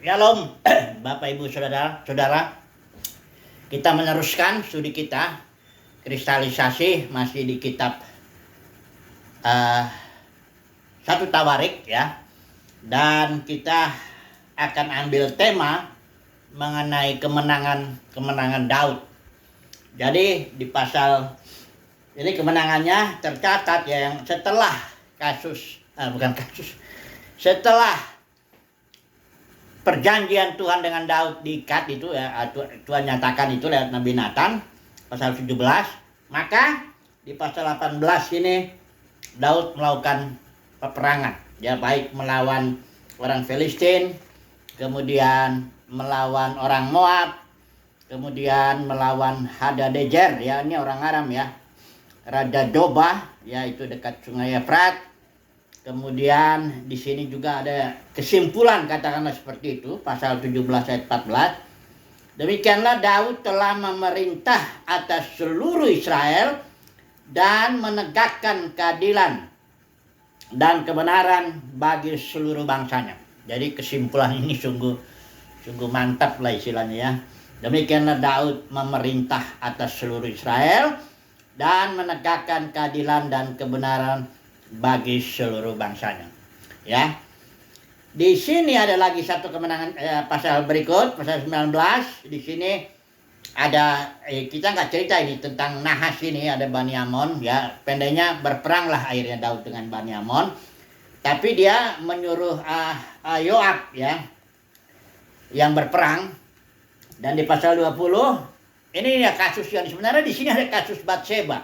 Shalom, Bapak Ibu Saudara, kita meneruskan studi kita kristalisasi masih di kitab satu Tawarik ya, dan kita akan ambil tema mengenai kemenangan Daud. Jadi di pasal ini kemenangannya tercatat ya, yang setelah setelah perjanjian Tuhan dengan Daud diikat itu ya, Tuhan nyatakan itu lewat Nabi Nathan pasal 17. Maka di pasal 18 ini Daud melakukan peperangan ya, baik melawan orang Filistin, kemudian melawan orang Moab, kemudian melawan Hadadezer ya, ini orang Aram ya, Raja Dobah ya, itu dekat Sungai Efrat. Kemudian di sini juga ada kesimpulan, katakanlah seperti itu, pasal 17 ayat 14. Demikianlah Daud telah memerintah atas seluruh Israel dan menegakkan keadilan dan kebenaran bagi seluruh bangsanya. Jadi kesimpulan ini sungguh mantap lah istilahnya ya. Demikianlah Daud memerintah atas seluruh Israel dan menegakkan keadilan dan kebenaran bagi seluruh bangsanya. Ya. Di sini ada lagi satu kemenangan pasal berikut, pasal 19. Di sini ada kita nggak cerita ini tentang Nahas, ini ada Bani Amon ya. Pendeknya berperanglah akhirnya Daud dengan Bani Amon. Tapi dia menyuruh Yoab ya yang berperang. Dan di pasal 20 ini ya kasus yang sebenarnya di sini ada kasus Batseba.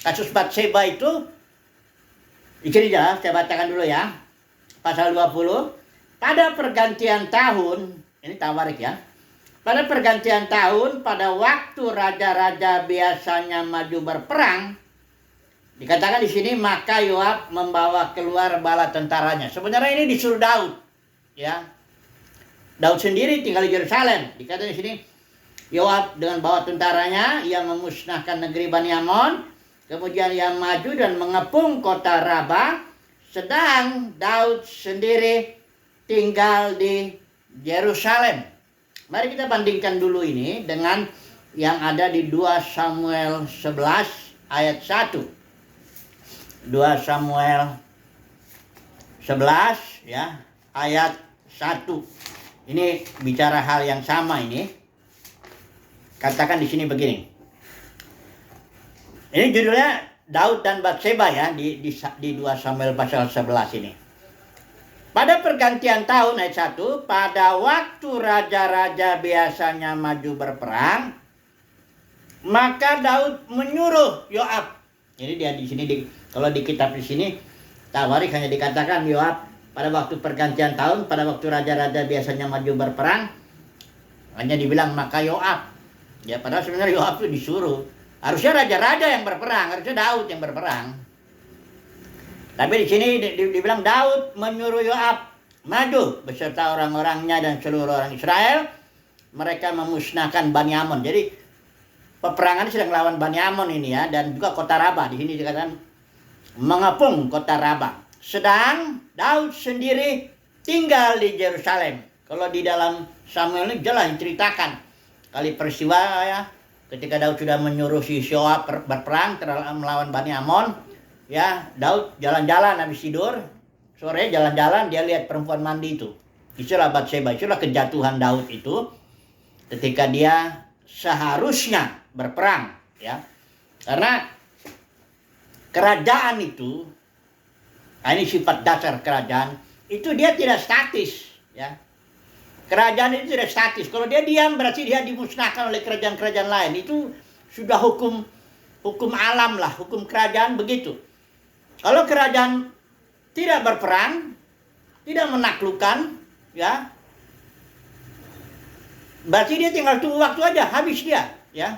Kasus Batseba itu jadi saya bacakan dulu ya. Pasal 20. Pada pergantian tahun, ini Tawarik ya. Pada pergantian tahun, pada waktu raja-raja biasanya maju berperang, dikatakan di sini maka Yoab membawa keluar bala tentaranya. Sebenarnya ini disuruh Daud ya. Daud sendiri tinggal di Yerusalem. Dikatakan di sini Yoab dengan bawa tentaranya ia memusnahkan negeri Bani Amon. Kemudian ia maju dan mengepung kota Raba, sedang Daud sendiri tinggal di Yerusalem. Mari kita bandingkan dulu ini dengan yang ada di 2 Samuel 11 ayat 1. 2 Samuel 11 ya, ayat 1. Ini bicara hal yang sama ini. Katakan di sini begini. Ini judulnya Daud dan Batseba ya, di 2 Samuel pasal 11 ini. Pada pergantian tahun ayat 1, pada waktu raja-raja biasanya maju berperang, maka Daud menyuruh Yoab. Jadi dia di sini kalau di kitab di sini Tawarik hanya dikatakan Yoab pada waktu pergantian tahun, pada waktu raja-raja biasanya maju berperang, hanya dibilang maka Yoab. Ya padahal sebenarnya Yoab itu disuruh. Harusnya raja-raja yang berperang, harusnya Daud yang berperang. Tapi di sini dibilang Daud menyuruh Yoab maju beserta orang-orangnya dan seluruh orang Israel. Mereka memusnahkan Bani Amon. Jadi peperangan sedang melawan Bani Amon ini ya, dan juga kota Raba. Di sini dikatakan mengepung kota Raba. Sedang Daud sendiri tinggal di Yerusalem. Kalau di dalam Samuel ini jelas diceritakan kali peristiwa ya. Ketika Daud sudah menyuruh si Yoab berperang melawan Bani Amon, ya Daud jalan-jalan habis tidur, sore jalan-jalan dia lihat perempuan mandi itu. Itulah Batseba, itulah kejatuhan Daud itu ketika dia seharusnya berperang, ya. Karena kerajaan itu, ini sifat dasar kerajaan, itu dia tidak statis, ya. Kerajaan itu tidak statis. Kalau dia diam berarti dia dimusnahkan oleh kerajaan-kerajaan lain. Itu sudah hukum alam lah, hukum kerajaan begitu. Kalau kerajaan tidak berperang, tidak menaklukkan, ya, berarti dia tinggal tunggu waktu aja, habis dia, ya.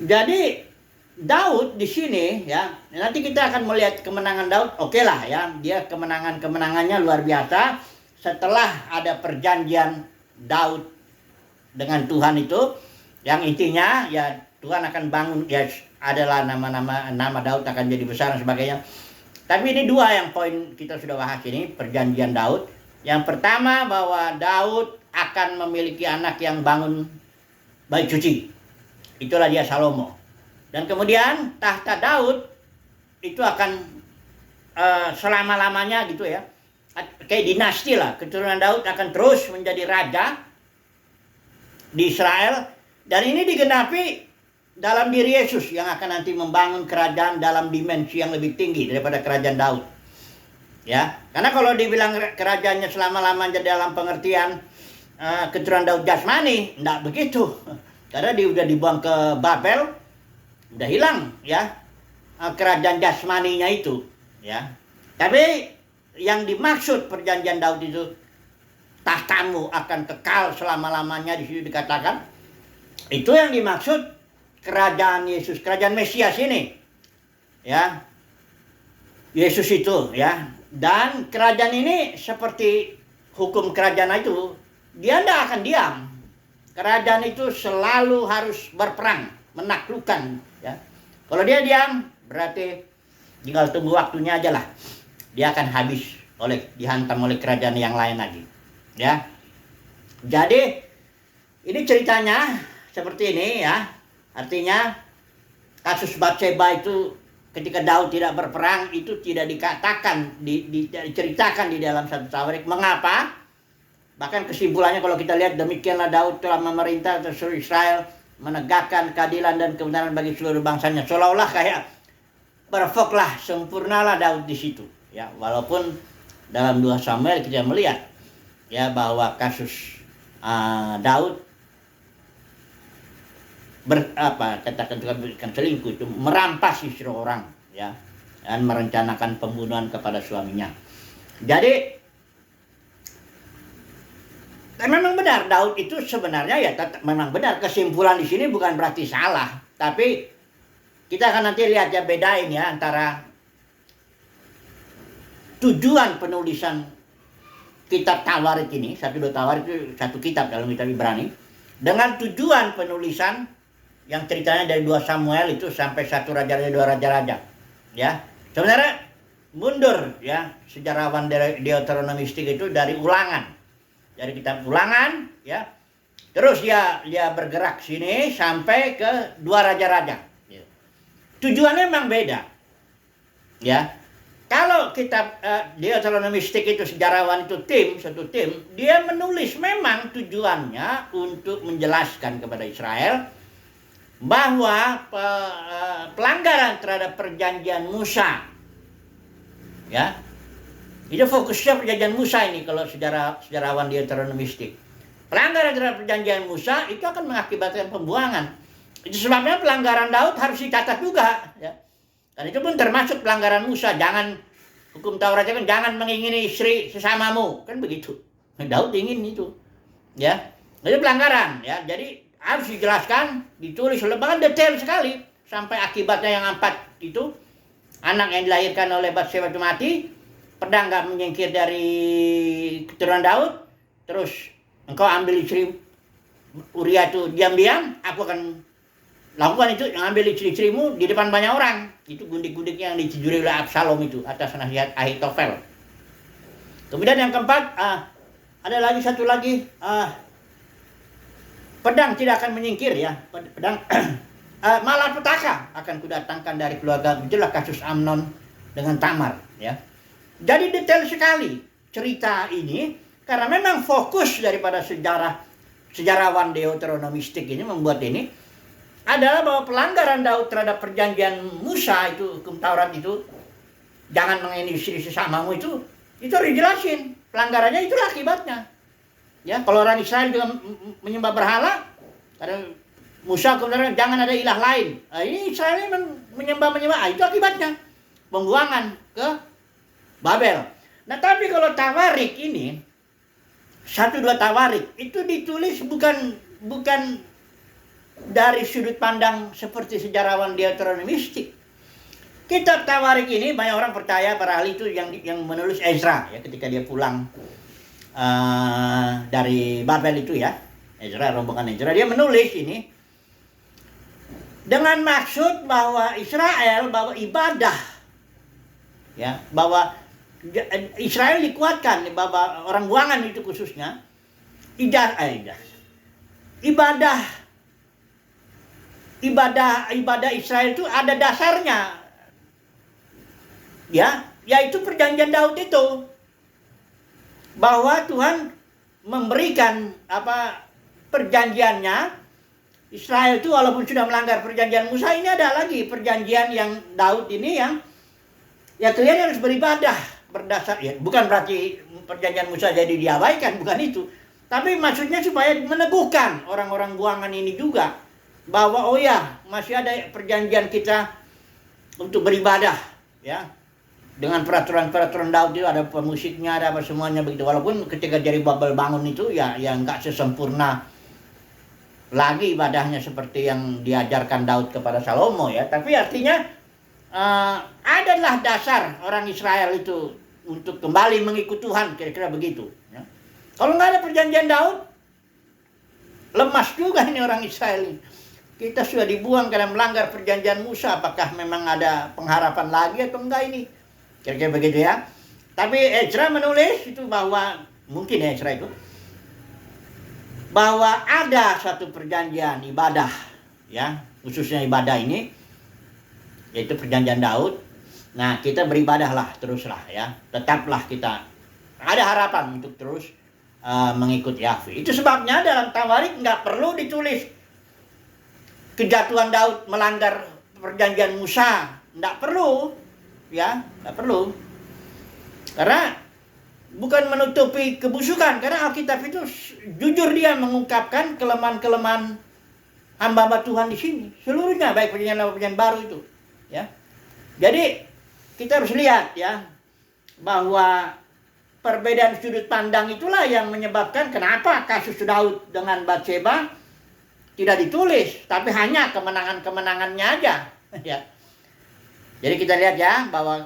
Jadi Daud di sini, ya, nanti kita akan melihat kemenangan Daud. Oke lah, ya, dia kemenangannya luar biasa. Setelah ada perjanjian Daud dengan Tuhan itu, yang intinya ya Tuhan akan bangun, ya adalah nama Daud akan jadi besar dan sebagainya. Tapi ini dua yang poin kita sudah bahas ini, perjanjian Daud. Yang pertama bahwa Daud akan memiliki anak yang bangun bait suci. Itulah dia Salomo. Dan kemudian tahta Daud itu akan selama-lamanya gitu ya. Kayak dinasti lah. Keturunan Daud akan terus menjadi raja di Israel. Dan ini digenapi dalam diri Yesus yang akan nanti membangun kerajaan dalam dimensi yang lebih tinggi daripada kerajaan Daud. Ya, karena kalau dibilang kerajaannya selama-lamanya dalam pengertian keturunan Daud jasmani, enggak begitu. Karena dia udah dibuang ke Babel, udah hilang ya kerajaan jasmaninya itu, ya. Tapi yang dimaksud perjanjian Daud itu tahtamu akan kekal selama-lamanya, di situ dikatakan. Itu yang dimaksud kerajaan Yesus, kerajaan Mesias ini. Ya. Yesus itu ya. Dan kerajaan ini seperti hukum kerajaan itu, dia tidak akan diam. Kerajaan itu selalu harus berperang, menaklukkan. Ya. Kalau dia diam, berarti tinggal tunggu waktunya aja lah. Dia akan habis dihantam oleh kerajaan yang lain lagi. Ya. Jadi ini ceritanya seperti ini ya. Artinya kasus Batseba itu ketika Daud tidak berperang itu tidak dikatakan, diceritakan di dalam satu Tawarik. Mengapa? Bahkan kesimpulannya kalau kita lihat, demikianlah Daud telah memerintah seluruh Israel menegakkan keadilan dan kebenaran bagi seluruh bangsanya. Seolah-olah kayak perfectlah, sempurnalah Daud di situ. Ya, walaupun dalam 2 Samuel kita melihat ya bahwa kasus Daud katakan selingkuh itu merampas istri orang ya, dan merencanakan pembunuhan kepada suaminya. Jadi memang benar Daud itu sebenarnya ya memang benar, kesimpulan di sini bukan berarti salah, tapi kita akan nanti lihat ya, bedain ya antara tujuan penulisan kitab Tawarik ini, 1-2 Tawarik itu satu kitab dalam kitab Ibrani, dengan tujuan penulisan yang ceritanya dari 2 Samuel itu sampai 1 Raja-Raja, 2 Raja-Raja. Ya. Sebenarnya mundur ya sejarawan Deuteronomistik itu dari Ulangan. Dari kitab Ulangan ya. Terus dia bergerak sini sampai ke 2 Raja-Raja. Ya. Tujuannya memang beda. Ya. Kalau kitab Deuteronomistik itu sejarawan itu satu tim, dia menulis memang tujuannya untuk menjelaskan kepada Israel bahwa pelanggaran terhadap perjanjian Musa, ya, itu fokusnya perjanjian Musa ini kalau sejarawan Deuteronomistik. Pelanggaran terhadap perjanjian Musa itu akan mengakibatkan pembuangan. Itu sebabnya pelanggaran Daud harus dicatat juga, ya. Dan itu pun termasuk pelanggaran Musa. Jangan, hukum Taurat kan jangan mengingini istri sesamamu, kan begitu. Daud ingin itu, ya. Itu pelanggaran, ya. Jadi harus dijelaskan, ditulis, bahkan detail sekali sampai akibatnya yang 4 itu, anak yang dilahirkan oleh Batseba itu mati, pedang nggak menyingkir dari keturunan Daud, terus engkau ambil istri Uria itu diam-diam, aku akan lakukan itu, yang ambil istri-istrimu di depan banyak orang. Itu gundik-gundik yang ditujui oleh Absalom itu atas nasihat Ahitofel. Kemudian yang keempat, ada lagi satu lagi, pedang tidak akan menyingkir ya, pedang malapetaka akan kudatangkan dari keluarga. Itulah kasus Amnon dengan Tamar ya. Jadi detail sekali cerita ini karena memang fokus daripada sejarawan Deuteronomistik ini membuat ini adalah bahwa pelanggaran Daud terhadap perjanjian Musa itu, hukum Taurat itu, jangan mengingini istri sesamamu itu harus dijelasin. Pelanggarannya itulah akibatnya. Ya, kalau orang Israel juga menyembah berhala, karena Musa kemudian jangan ada ilah lain. Ini Israel menyembah, itu akibatnya pembuangan ke Babel. Nah, tapi kalau Tawarik ini 1-2 Tawarik itu ditulis bukan dari sudut pandang seperti sejarawan Deuteronomistik. Kitab Tawarik ini banyak orang percaya, para ahli itu yang menulis Ezra ya, ketika dia pulang dari Babel itu ya, rombongan Ezra, dia menulis ini dengan maksud bahwa Israel, bahwa ibadah ya, bahwa Israel dikuatkan, bahwa orang buangan itu khususnya ibadah Israel itu ada dasarnya, ya, yaitu perjanjian Daud itu, bahwa Tuhan memberikan perjanjiannya. Israel itu walaupun sudah melanggar perjanjian Musa, ini ada lagi perjanjian yang Daud ini yang ya kalian harus beribadah berdasar, ya bukan berarti perjanjian Musa jadi diabaikan, bukan itu, tapi maksudnya supaya meneguhkan orang-orang buangan ini juga bahwa oh ya, masih ada perjanjian kita untuk beribadah, ya, dengan peraturan-peraturan Daud itu, ada pemusiknya, ada apa semuanya begitu. Walaupun ketika Zerubabel bangun itu ya nggak sesempurna lagi ibadahnya seperti yang diajarkan Daud kepada Salomo, ya, tapi artinya adalah dasar orang Israel itu untuk kembali mengikut Tuhan, kira-kira begitu, ya. Kalau nggak ada perjanjian Daud, lemas juga ini orang Israel ini. Kita sudah dibuang karena melanggar perjanjian Musa, apakah memang ada pengharapan lagi atau enggak ini? Kira-kira begitu, ya. Tapi Ezra menulis itu bahwa mungkin Ezra itu bahwa ada satu perjanjian ibadah, ya, khususnya ibadah ini, yaitu perjanjian Daud. Nah, kita beribadahlah teruslah, ya, tetaplah kita ada harapan untuk terus mengikut Yahweh. Itu sebabnya dalam Tawarik nggak perlu ditulis kejatuhan Daud melanggar perjanjian Musa, nggak perlu, ya, nggak perlu, karena bukan menutupi kebusukan, karena Alkitab itu jujur dia mengungkapkan kelemahan-kelemahan hamba-hamba Tuhan di sini seluruhnya, baik perjanjian lama perjanjian baru itu, ya. Jadi kita harus lihat, ya, bahwa perbedaan sudut pandang itulah yang menyebabkan kenapa kasus Daud dengan Batseba tidak ditulis, tapi hanya kemenangan-kemenangannya aja, ya. Jadi kita lihat, ya, bahwa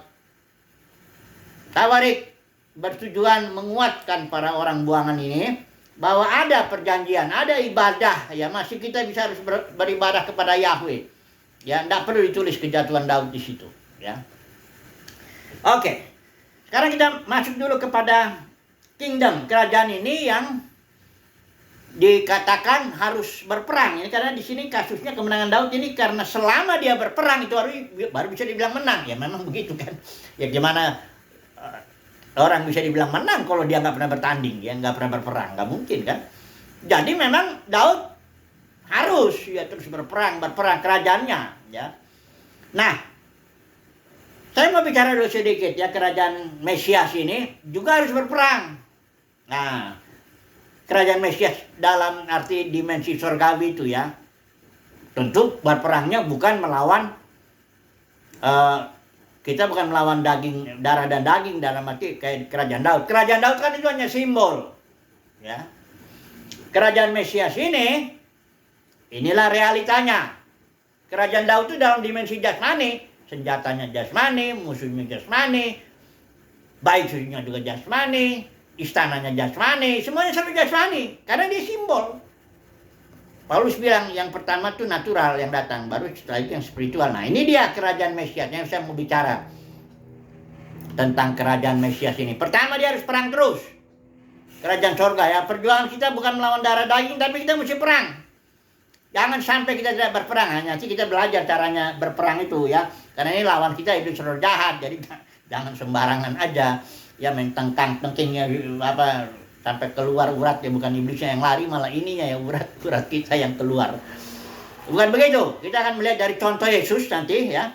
Tawarik bertujuan menguatkan para orang buangan ini bahwa ada perjanjian, ada ibadah, ya, masih kita bisa harus beribadah kepada Yahweh, ya, tidak perlu ditulis kejatuhan Daud di situ, ya. Oke, sekarang kita masuk dulu kepada kingdom, kerajaan ini yang dikatakan harus berperang. Ini karena di sini kasusnya kemenangan Daud ini karena selama dia berperang itu baru bisa dibilang menang, ya, memang begitu kan. Ya gimana orang bisa dibilang menang kalau dia nggak pernah bertanding, ya, nggak pernah berperang, nggak mungkin kan. Jadi memang Daud harus ya terus berperang kerajaannya, ya. Nah, saya mau bicara dulu sedikit, ya, kerajaan Mesias ini juga harus berperang. Nah, kerajaan Mesias dalam arti dimensi surgawi itu, ya, tentu berperangnya bukan melawan kita bukan melawan darah dan daging dalam arti kayak kerajaan Daud. Kerajaan Daud kan itu hanya simbol, ya. Kerajaan Mesias inilah realitanya. Kerajaan Daud itu dalam dimensi jasmani, senjatanya jasmani, musuhnya jasmani, baik-baiknya juga jasmani, istananya jasmani, semuanya satu jasmani, karena dia simbol. Paulus bilang yang pertama itu natural yang datang, baru setelah itu yang spiritual. Nah, ini dia kerajaan Mesias yang saya mau bicara tentang kerajaan Mesias ini. Pertama dia harus perang terus. Kerajaan sorga, ya, perjuangan kita bukan melawan darah daging, tapi kita mesti perang. Jangan sampai kita tidak berperang, hanya nanti kita belajar caranya berperang itu, ya. Karena ini lawan kita itu roh jahat, jadi jangan sembarangan aja, ya, main tengkingnya apa sampai keluar urat, ya, bukan iblisnya yang lari, malah ininya ya urat kita yang keluar. Bukan begitu. Kita akan melihat dari contoh Yesus nanti, ya.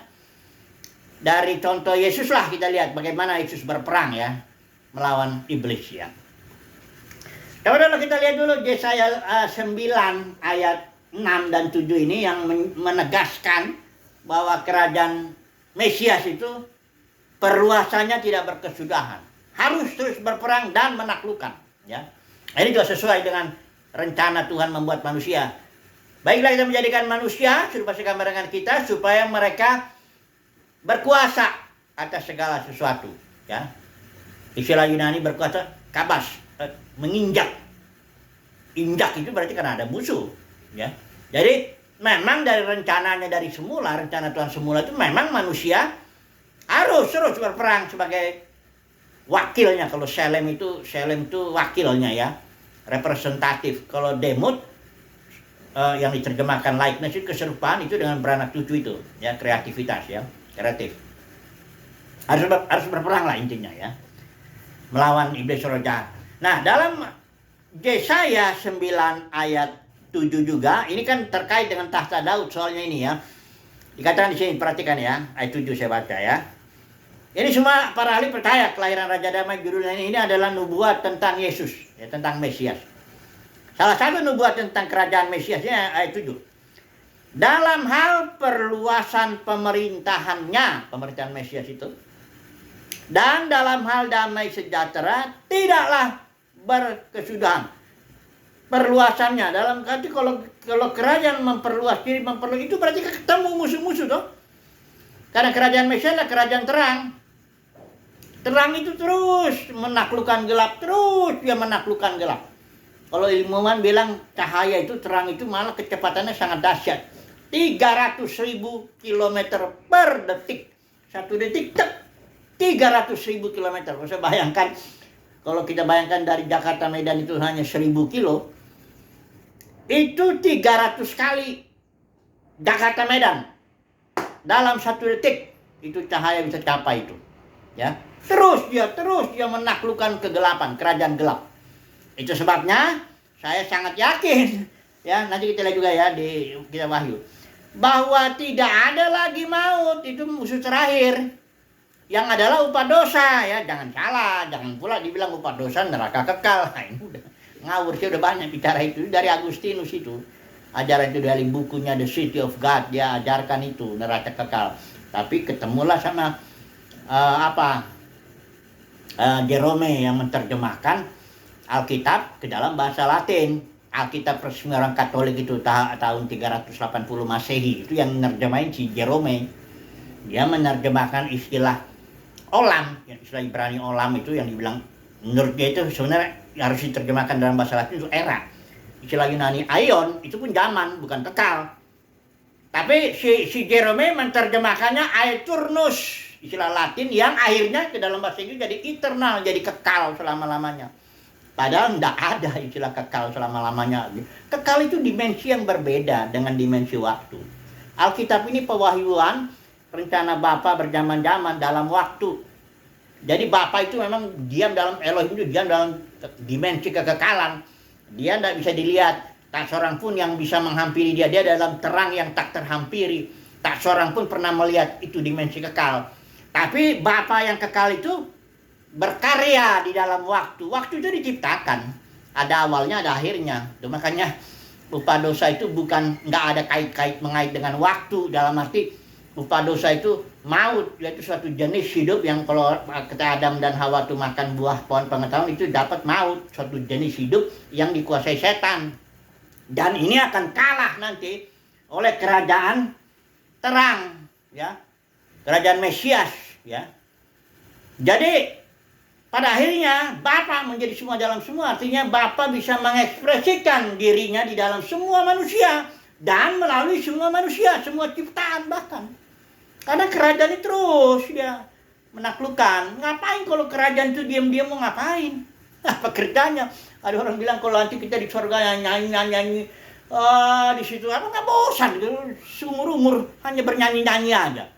Dari contoh Yesus lah kita lihat bagaimana Yesus berperang, ya, melawan iblis, ya. Kalau kita lihat dulu Yesaya 9 ayat 6 dan 7 ini yang menegaskan bahwa kerajaan Mesias itu perluasannya tidak berkesudahan. Harus terus berperang dan menaklukkan, ya. Ini juga sesuai dengan rencana Tuhan membuat manusia. Baiklah kita menjadikan manusia serupa segambar dengan kita supaya mereka berkuasa atas segala sesuatu, ya. Istilah Yunani berkuasa kabas, menginjak. Injak itu berarti karena ada musuh, ya. Jadi memang dari rencananya dari semula, rencana Tuhan semula itu memang manusia harus terus berperang sebagai wakilnya. Kalau Selem itu wakilnya ya, representatif. Kalau Demut yang diterjemahkan likeness itu keserupaan, itu dengan beranak cucu itu ya, kreativitas ya, kreatif. Harus berperang lah intinya ya, melawan iblis roh jahat. Nah, dalam Yesaya 9 ayat 7 juga, ini kan terkait dengan tahta Daud soalnya ini ya. Dikatakan di sini, perhatikan ya, ayat 7 saya baca ya. Ini semua para ahli percaya kelahiran Raja Damai judulnya ini adalah nubuat tentang Yesus, ya, tentang Mesias. Salah satu nubuat tentang kerajaan Mesiasnya ayat 7. Dalam hal perluasan pemerintahannya, pemerintahan Mesias itu, dan dalam hal damai sejahtera tidaklah berkesudahan. Perluasannya dalam arti kalau kerajaan memperluas diri, itu berarti ketemu musuh-musuh toh. Karena kerajaan Mesias adalah kerajaan terang. Terang itu terus menaklukkan gelap, terus dia menaklukkan gelap. Kalau ilmuwan bilang cahaya itu, terang itu malah kecepatannya sangat dahsyat. 300.000 km per detik. 1 detik, 300.000 km. Bisa bayangkan, kalau kita bayangkan dari Jakarta Medan itu hanya 1.000 kilo, itu 300 kali Jakarta Medan. Dalam 1 detik, itu cahaya bisa capai itu. Ya, terus dia menaklukkan kegelapan, kerajaan gelap. Itu sebabnya saya sangat yakin, ya, nanti kita lihat juga ya di kitab Wahyu, bahwa tidak ada lagi maut, itu musuh terakhir. Yang adalah upah dosa, ya, jangan salah, jangan pula dibilang upah dosa neraka kekal. Nah, ini udah ngawur sih, udah banyak bicara itu dari Agustinus itu. Ajaran itu dari bukunya The City of God, dia ajarkan itu neraka kekal. Tapi ketemulah sama Jerome yang menerjemahkan Alkitab ke dalam bahasa Latin. Alkitab resmi orang Katolik itu tahun 380 Masehi, itu yang menerjemahin si Jerome. Dia menerjemahkan istilah olam, istilah Ibrani olam itu yang dibilang menurut dia itu sebenarnya harus diterjemahkan dalam bahasa Latin itu era. Istilah Yunani aion itu pun zaman, bukan kekal. Tapi si Jerome menerjemahkannya aeternus, istilah Latin yang akhirnya ke dalam bahasa Inggris jadi eternal, jadi kekal selama-lamanya. Padahal tidak ada istilah kekal selama-lamanya. Kekal itu dimensi yang berbeda dengan dimensi waktu. Alkitab ini pewahyuan rencana Bapa berjaman-jaman dalam waktu. Jadi Bapa itu memang diam dalam Elohim, itu diam dalam dimensi kekekalan. Dia tidak bisa dilihat. Tak seorang pun yang bisa menghampiri dia. Dia dalam terang yang tak terhampiri. Tak seorang pun pernah melihat itu dimensi kekal. Tapi Bapa yang kekal itu berkarya di dalam waktu. Waktu itu diciptakan. Ada awalnya, ada akhirnya. Itu makanya upah dosa itu bukan, nggak ada kait-kait mengait dengan waktu. Dalam arti upah dosa itu maut, yaitu suatu jenis hidup yang kalau kata Adam dan Hawa itu makan buah pohon pengetahuan itu dapat maut, suatu jenis hidup yang dikuasai setan. Dan ini akan kalah nanti oleh kerajaan terang, ya, kerajaan Mesias, ya. Jadi pada akhirnya Bapa menjadi semua dalam semua, artinya Bapa bisa mengekspresikan dirinya di dalam semua manusia dan melalui semua manusia, semua ciptaan bahkan. Karena kerajaan itu terus dia menaklukkan. Ngapain kalau kerajaan itu diam-diam mau ngapain? Apa kerjanya? Ada orang bilang kalau nanti kita di surga nyanyi, di situ apa nggak bosan gitu, seumur-umur hanya bernyanyi-nyanyi aja.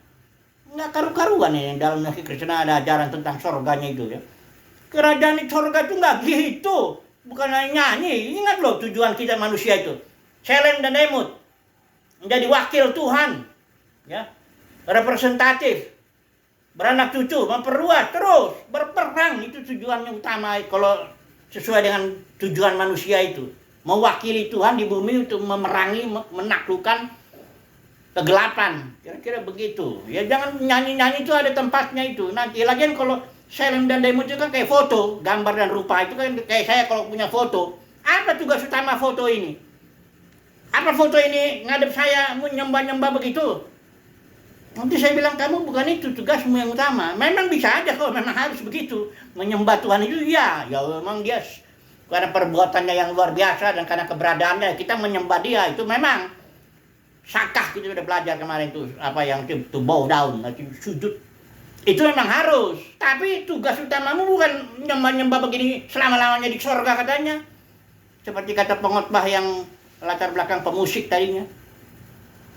Nggak karu-karuan ya, dalam Kristen ada ajaran tentang surganya itu ya. Kerajaan di surga itu nggak gitu, bukan hanya nyanyi. Ingat loh tujuan kita manusia itu, Selem dan Demut, menjadi wakil Tuhan, ya, representatif, beranak cucu, memperluas terus, berperang, itu tujuannya utama kalau sesuai dengan tujuan manusia itu. Mewakili Tuhan di bumi untuk memerangi, menaklukkan kegelapan. Kira-kira begitu. Ya jangan nyanyi-nyanyi itu ada tempatnya itu. Nanti lagian kalau Selem dan Demut itu kan kayak foto, gambar dan rupa. Itu kan kayak saya kalau punya foto. Apa tugas utama foto ini? Apa foto ini ngadep saya menyembah-nyembah begitu? Nanti saya bilang kamu bukan itu tugasmu yang utama. Memang bisa aja kalau memang harus begitu. Menyembah Tuhan itu ya memang dia karena perbuatannya yang luar biasa dan karena keberadaannya kita menyembah dia, itu memang sakah. Kita sudah belajar kemarin tuh apa yang to bow down, sujud. Itu memang harus. Tapi tugas utamamu bukan nyembah-nyembah begini selama-lamanya di surga katanya. Seperti kata pengkhotbah yang latar belakang pemusik tadinya.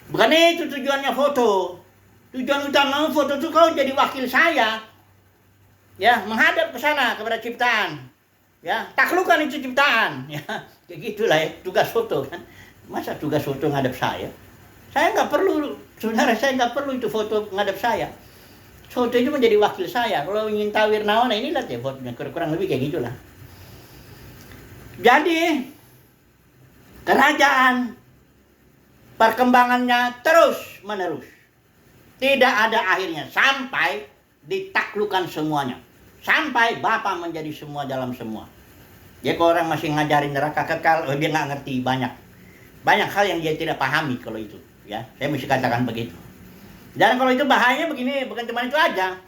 Bukan itu tujuannya foto. Tujuan utama foto itu kau jadi wakil saya. Ya, menghadap ke sana kepada ciptaan. Ya, taklukkan itu ciptaan. Ya, kayak gitulah ya, tugas foto kan. Masa tugas foto ngadap saya? Saya nggak perlu, sebenarnya saya nggak perlu itu foto ngadap saya. Foto itu menjadi wakil saya. Kalau ingin tahu Wirnawan, ini lihat ya fotonya, kurang lebih kayak gitulah. Jadi kerajaan perkembangannya terus menerus, tidak ada akhirnya sampai ditaklukkan semuanya, sampai Bapa menjadi semua dalam semua. Jadi kalau orang masih ngajarin neraka kekal, dia nggak ngerti banyak hal yang dia tidak pahami kalau itu. Ya, saya mesti katakan begitu. Dan kalau itu bahayanya begini, bukan cuma itu aja.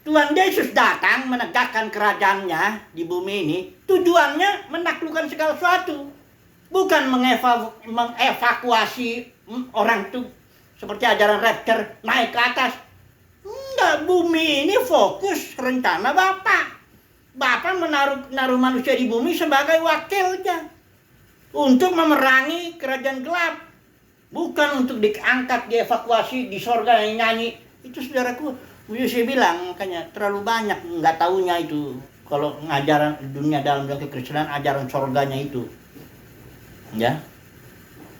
Tuhan Yesus datang menegakkan kerajaannya di bumi ini, tujuannya menaklukkan segala sesuatu. Bukan mengevakuasi orang itu seperti ajaran rapture naik ke atas. Enggak, bumi ini fokus rencana Bapa. Bapa menaruh manusia di bumi sebagai wakilnya untuk memerangi kerajaan gelap. Bukan untuk diangkat, dievakuasi, di sorga yang nyanyi. Itu saudaraku, saya bilang, makanya terlalu banyak nggak taunya itu. Kalau ngajaran dunia dalam kekristenan, ajaran sorganya itu. Ya,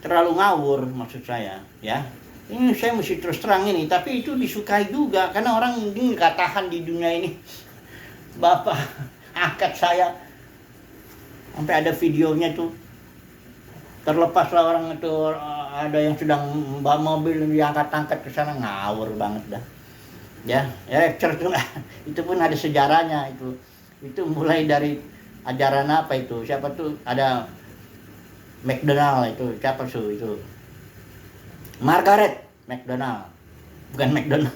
terlalu ngawur maksud saya. Ya, ini saya mesti terus terang ini. Tapi itu disukai juga, karena orang ini nggak tahan di dunia ini. Bapak angkat saya. Sampai ada videonya tuh. Terlepaslah orang itu, ada yang sedang bawa mobil diangkat-angkat ke sana, ngawur banget dah. Ya, rapture itu pun ada sejarahnya itu. Itu mulai dari ajaran apa itu? Siapa tuh? Ada McDonald itu, siapa tuh itu? Margaret McDonald. Bukan McDonald.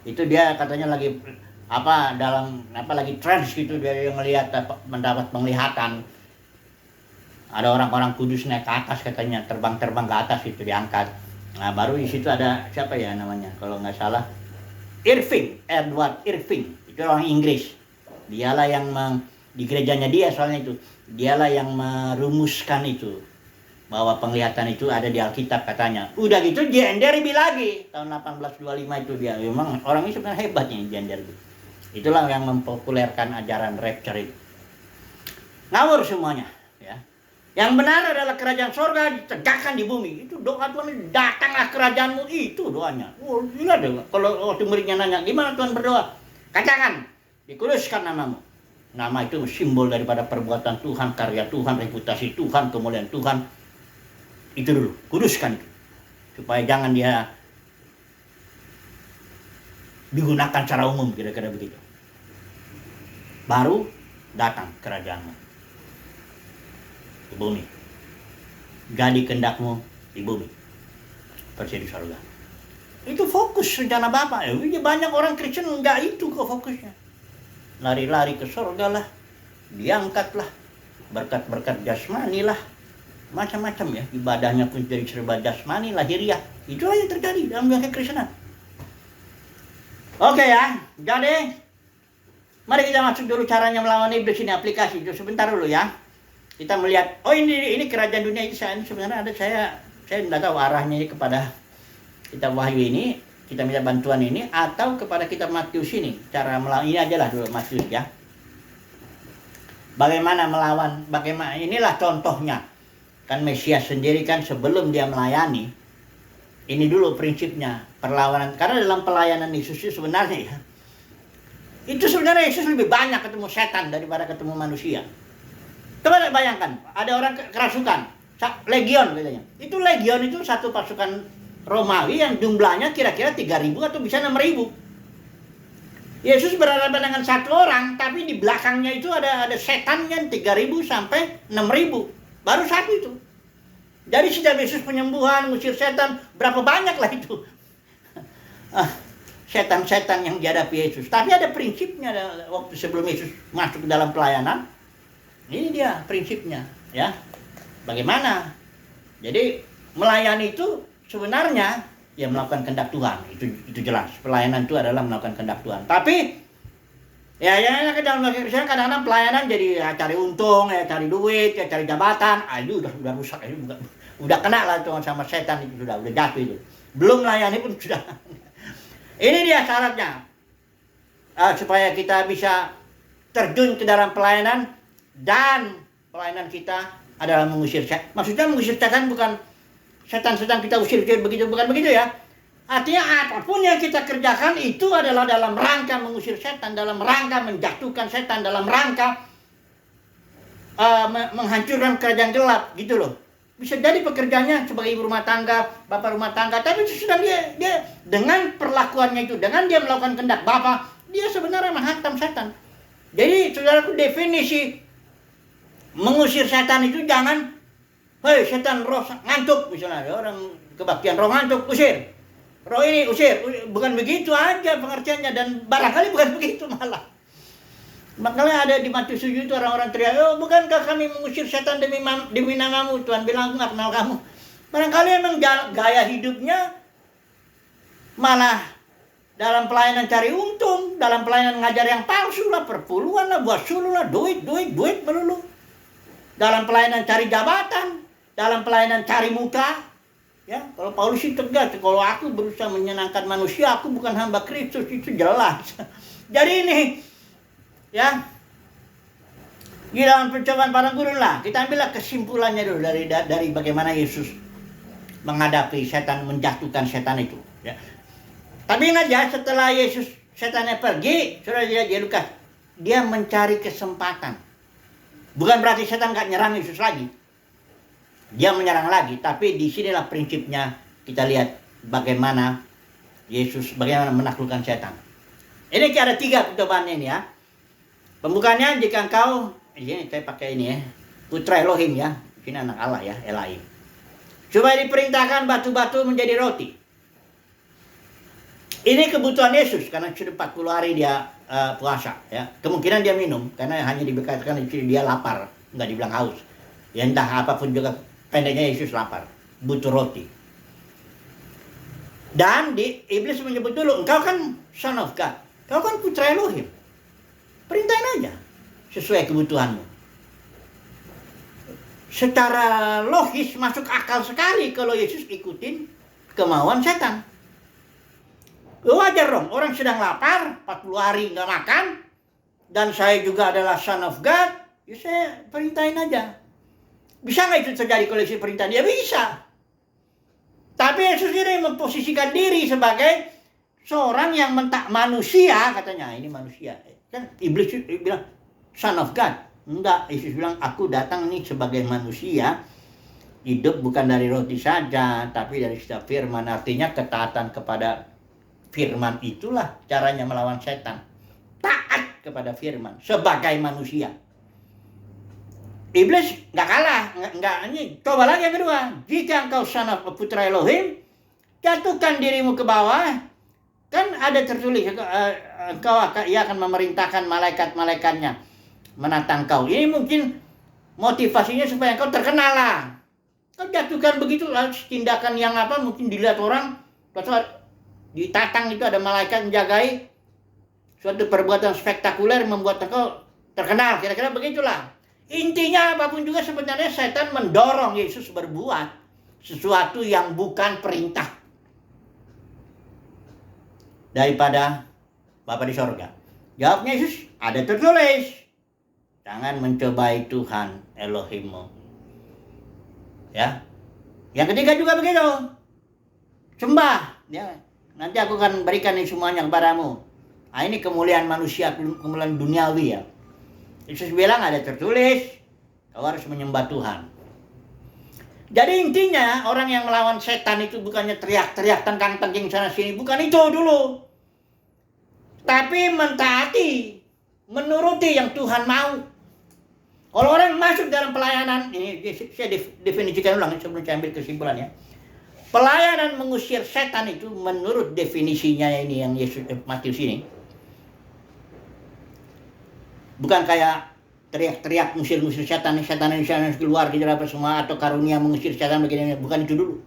Itu dia katanya lagi lagi trans gitu, dia yang melihat mendapat penglihatan. Ada orang-orang kudus naik ke atas katanya, terbang-terbang ke atas itu diangkat. Nah, baru di situ ada siapa ya namanya? Kalau nggak salah, Edward Irving. Itu orang Inggris. Dialah yang di gerejanya dia soalnya itu. Dialah yang merumuskan itu. Bahwa penglihatan itu ada di Alkitab katanya. Udah gitu J.N. Derby lagi. Tahun 1825 itu dia. Memang orang ini sebenarnya hebat nih J.N. Derby. Itulah yang mempopulerkan ajaran rapture itu. Ngawur semuanya. Ya. Yang benar adalah kerajaan sorga ditegakkan di bumi. Itu doa Tuhan, datanglah kerajaanmu, itu doanya. Oh, ingat deh, kalau waktu muridnya nanya, gimana Tuhan berdoa? Katakan, dikuduskan namamu. Nama itu simbol daripada perbuatan Tuhan, karya Tuhan, reputasi Tuhan, kemuliaan Tuhan. Itu dulu, kuduskan itu. Supaya jangan dia digunakan secara umum, kira-kira begitu. Baru datang kerajaanmu di bumi. Jadi kehendakmu di bumi seperti di surga. Itu fokus rencana Bapa. Banyak orang Kristen enggak itu kok fokusnya. Lari-lari ke surga lah, diangkatlah, berkat-berkat jasmani lah, macam-macam ya. Ibadahnya pun jadi serba jasmani, lahiriah. Itulah yang terjadi dalam dunia kekristenan. Oke ya, jadi mari kita masuk dulu caranya melawan iblis ini, aplikasi itu sebentar dulu ya. Kita melihat, oh ini kerajaan dunia itu ini sebenarnya ada saya tidak tahu arahnya ini kepada kitab Wahyu ini, kita minta bantuan ini, atau kepada kitab Matius ini. Cara melawan ini aja lah dulu Matius ya. Bagaimana melawan, bagaimana, inilah contohnya. Kan Mesias sendiri kan sebelum dia melayani, ini dulu prinsipnya perlawanan. Karena dalam pelayanan Yesus itu sebenarnya ya, itu sebenarnya Yesus lebih banyak ketemu setan daripada ketemu manusia. Coba bayangkan, ada orang kerasukan, legion katanya. Itu legion itu satu pasukan Romawi yang jumlahnya kira-kira 3.000 atau bisa 6.000. Yesus berhadapan dengan satu orang, tapi di belakangnya itu ada setan yang 3.000 sampai 6.000. Baru satu itu. Jadi sejak Yesus penyembuhan, ngusir setan, berapa banyak lah itu. Setan-setan yang dihadapi Yesus. Tapi ada prinsipnya waktu sebelum Yesus masuk ke dalam pelayanan. Ini dia prinsipnya, ya. Bagaimana? Jadi melayani itu sebenarnya ya melakukan kehendak Tuhan. Itu jelas. Pelayanan itu adalah melakukan kehendak Tuhan. Tapi kadang-kadang pelayanan jadi ya, cari untung, ya cari duit, ya cari jabatan. Itu udah rusak, itu udah kena lah tuh sama setan, itu udah jatuh itu. Belum melayani pun sudah. Ini dia syaratnya. Supaya kita bisa terjun ke dalam pelayanan, dan pelayanan kita adalah mengusir setan. Maksudnya mengusir setan bukan setan sedang kita usir begitu, bukan begitu ya. Artinya apapun yang kita kerjakan itu adalah dalam rangka mengusir setan, dalam rangka menjatuhkan setan, dalam rangka menghancurkan kerajaan gelap gitu loh. Bisa jadi pekerjaannya sebagai ibu rumah tangga, bapak rumah tangga, tapi sedang dia dengan perlakuannya itu, dengan dia melakukan kehendak Bapa, dia sebenarnya menghantam setan. Jadi saudaraku, definisi mengusir setan itu jangan, hei setan roh ngantuk, misalnya ada orang kebaktian roh ngantuk, usir. Roh ini usir, bukan begitu aja pengertiannya, dan barangkali bukan begitu malah. Makanya ada di Matius 7 itu orang-orang teriak, oh bukankah kami mengusir setan demi namamu? Tuhan bilang, aku gak kenal kamu. Barangkali emang gaya hidupnya malah dalam pelayanan cari untung, dalam pelayanan ngajar yang palsu lah, perpuluhan lah, buat sulu lah, duit melulu. Dalam pelayanan cari jabatan, dalam pelayanan cari muka. Ya, kalau Paulus itu tegas, kalau aku berusaha menyenangkan manusia, aku bukan hamba Kristus, itu jelas. Jadi ini, ya, di dalam percobaan padang gurun lah, kita ambillah kesimpulannya dulu dari bagaimana Yesus menghadapi setan, menjatuhkan setan itu. Ya. Tapi ingat ya, setelah Yesus setannya pergi, sudah lihat di Lukas, dia mencari kesempatan. Bukan berarti setan gak nyerang Yesus lagi. Dia menyerang lagi, tapi disinilah prinsipnya kita lihat bagaimana Yesus, bagaimana menaklukkan setan. Ini ada 3 percobaan ini ya. Pembukanya, jika engkau, ini saya pakai ini ya, putra Elohim ya, ini anak Allah ya, Elohim. Supaya diperintahkan batu-batu menjadi roti. Ini kebutuhan Yesus, karena sudah 40 hari dia puasa ya. Kemungkinan dia minum, karena hanya dikatakan dia lapar, nggak dibilang haus. Ya entah apapun juga, pendeknya Yesus lapar, butuh roti. Dan iblis menyebut dulu, engkau kan son of God, engkau kan putra Elohim. Perintahin aja sesuai kebutuhanmu. Secara logis masuk akal sekali kalau Yesus ikutin kemauan setan. Wajar dong, orang sedang lapar, 40 hari nggak makan, dan saya juga adalah son of God, ya saya perintahin aja. Bisa nggak itu terjadi kalau Yesus perintahin? Ya bisa. Tapi Yesus ini memposisikan diri sebagai seorang yang manusia, katanya, ini manusia. Kan iblis bilang, son of God. Enggak, Yesus bilang, aku datang nih sebagai manusia, hidup bukan dari roti saja, tapi dari setiap firman. Artinya ketaatan kepada firman itulah caranya melawan setan. Taat kepada firman sebagai manusia. Iblis nggak kalah, nggak ini. Coba lagi yang kedua. Jika engkau son of putra Elohim, jatuhkan dirimu ke bawah. Kan ada tertulis, ia akan memerintahkan malaikat-malaikatnya menatang kau. Ini mungkin motivasinya supaya engkau terkenal lah. Kau jatuhkan begitu, tindakan yang apa mungkin dilihat orang, ditatang itu ada malaikat menjagai, suatu perbuatan spektakuler membuat engkau terkenal, kira-kira begitulah. Intinya apapun juga sebenarnya setan mendorong Yesus berbuat sesuatu yang bukan perintah daripada Bapa di sorga. Jawabnya Yesus, ada tertulis, jangan mencobai Tuhan Elohimmu. Ya. Yang ketiga juga begitu. Sembah, ya. Nanti aku akan berikan ini semuanya kepadamu. Nah, ini kemuliaan manusia, kemuliaan duniawi ya. Yesus bilang ada tertulis, kau harus menyembah Tuhan. Jadi intinya orang yang melawan setan itu bukannya teriak-teriak tengkang-tengking sana sini, bukan itu dulu. Tapi mentaati, menuruti yang Tuhan mau. Kalau orang masuk dalam pelayanan, ini saya definisikan ulang sebelum saya ambil kesimpulannya. Pelayanan mengusir setan itu menurut definisinya ini yang Yesus Matius ini. Bukan kayak teriak-teriak ngusir-ngusir setan keluar gitu apa semua, atau karunia mengusir setan begini, bukan itu dulu.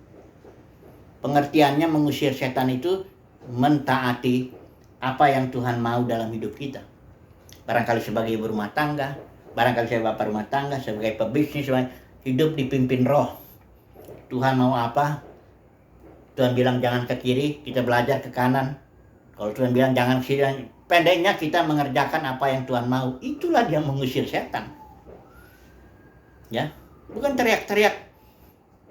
pengertiannya mengusir setan itu mentaati apa yang Tuhan mau dalam hidup kita. Barangkali sebagai ibu rumah tangga, barangkali sebagai bapak rumah tangga, sebagai pebisnis, hidup dipimpin roh. Tuhan mau apa? Tuhan bilang jangan ke kiri, kita belajar ke kanan. Kalau Tuhan bilang jangan ke kiri, pendeknya kita mengerjakan apa yang Tuhan mau. Itulah dia mengusir setan. Ya, bukan teriak-teriak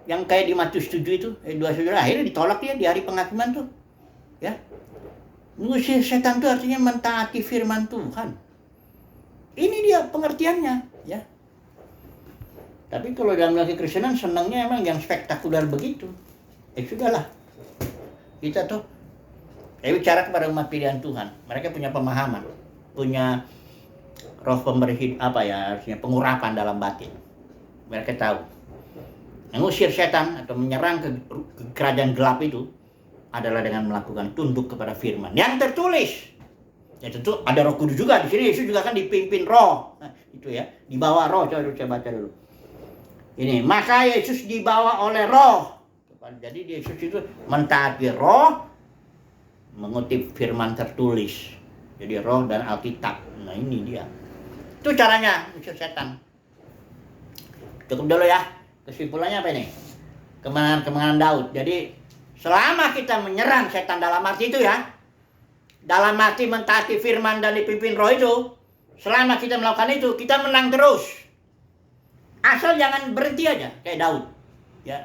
yang kayak di Matius 7 itu, 27, akhirnya ditolak dia di hari penghakiman tuh. Ya. Mengusir setan itu artinya mentaati firman Tuhan. Ini dia pengertiannya, ya. Tapi kalau dalam kekristenan senangnya emang yang spektakuler begitu. Sudahlah. Kita tuh saya bicara kepada umat pilihan Tuhan. Mereka punya pemahaman, punya roh pemberi artinya pengurapan dalam batin. Mereka tahu mengusir setan atau menyerang ke kerajaan gelap itu adalah dengan melakukan tunduk kepada firman yang tertulis. Ya tentu ada Roh Kudus juga di sini. Yesus juga kan dipimpin roh. Nah, itu ya, dibawa roh. Coba baca dulu. Ini, maka Yesus dibawa oleh roh. Jadi Yesus itu mentaati roh, mengutip firman tertulis. Jadi roh dan Alkitab. Nah, ini dia. Itu caranya usir setan. Cukup dulu ya. Kesimpulannya apa ini? Kemenangan Daud. Jadi selama kita menyerang setan dalam arti itu ya, dalam arti mentaati firman dan dipimpin roh itu, selama kita melakukan itu, kita menang terus. Asal jangan berhenti aja kayak Daud. Ya,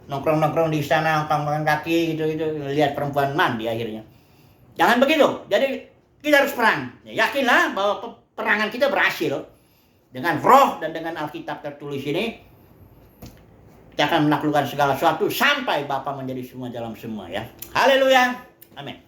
nongkrong-nongkrong di sana, makan kaki gitu, lihat perempuan mandi akhirnya. Jangan begitu. Jadi kita harus perang. Ya, yakinlah bahwa peperangan kita berhasil dengan roh dan dengan Alkitab tertulis ini. Kita akan menaklukkan segala sesuatu sampai Bapa menjadi semua dalam semua ya. Haleluya. Amin.